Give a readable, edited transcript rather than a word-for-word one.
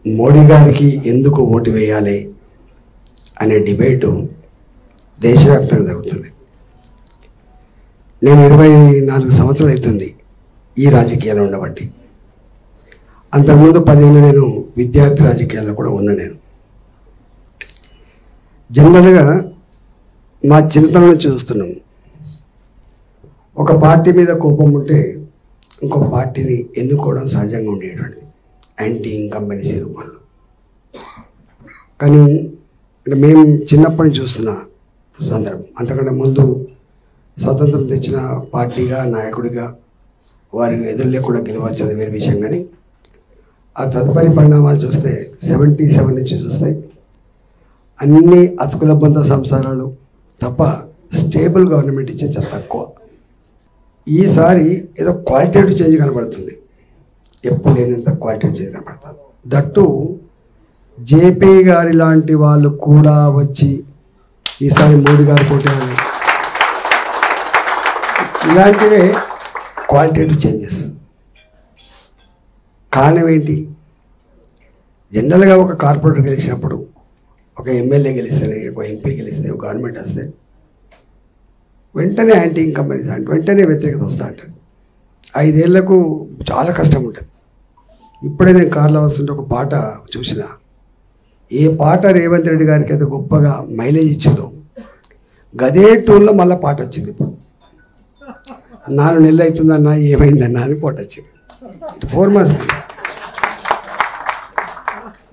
మోడీ గారికి ఎందుకు ఓటు వేయాలి అనే డిబేటు దేశవ్యాప్తంగా జరుగుతుంది. నేను 24 సంవత్సరాలు అవుతుంది ఈ రాజకీయాల్లో ఉండబట్టి. అంతకుముందు 10 ఏళ్ళు నేను విద్యార్థి రాజకీయాల్లో కూడా ఉన్నా. నేను జనరల్గా మా చిన్నతనం నుంచి చూస్తున్నాం, ఒక పార్టీ మీద కోపం ఉంటే ఇంకొక పార్టీని ఎన్నుకోవడం సహజంగా ఉండేటువంటిది, యాంటీ ఇన్కంబెన్సీ రూపంలో. కానీ మేము చిన్నప్పటి నుంచి చూస్తున్న సందర్భం, అంతకంటే ముందు స్వతంత్రం తెచ్చిన పార్టీగా నాయకుడిగా వారికి ఎదురు లేకుండా గెలవచ్చది వేరే విషయం. కానీ ఆ తదుపరి పరిణామాలు చూస్తే 77 నుంచి చూస్తే అన్ని అతుకుల బంధ సంసారాలు తప్ప స్టేబుల్ గవర్నమెంట్ ఇచ్చే చాలా తక్కువ. ఈసారి ఏదో క్వాలిటేటివ్ చేంజ్ కనబడుతుంది, ఎప్పుడు లేనంత క్వాలిటేటివ్ చేంజ్ కనబడుతుంది. దట్టు జేపీ గారి లాంటి వాళ్ళు కూడా వచ్చి ఈసారి మోడీ గారు కొట్టారు. ఇలాంటివే క్వాలిటేటివ్ చేంజెస్. కారణం ఏంటి? జనరల్గా ఒక కార్పొరేటర్ గెలిచినప్పుడు, ఒక ఎమ్మెల్యే గెలిస్తే, ఒక ఎంపీ గెలిస్తే, ఒక గవర్నమెంట్ వస్తే వెంటనే యాంటీ ఇన్కంబెన్సీ అంటే వెంటనే వ్యతిరేకత వస్తూ ఉంటుంది. 5 ఏళ్లకు చాలా కష్టం ఉంటుంది. ఇప్పుడే నేను కార్లో వస్తుంటే ఒక పాట చూసిన, ఏ పాట రేవంత్ రెడ్డి గారికి అయితే గొప్పగా మైలేజ్ ఇచ్చిందో గదే టూల్లో మళ్ళీ పాట వచ్చింది. ఇప్పుడు 4 నెలలు అవుతుందన్నా, ఏమైందన్నా అని పాట వచ్చింది. 4 months.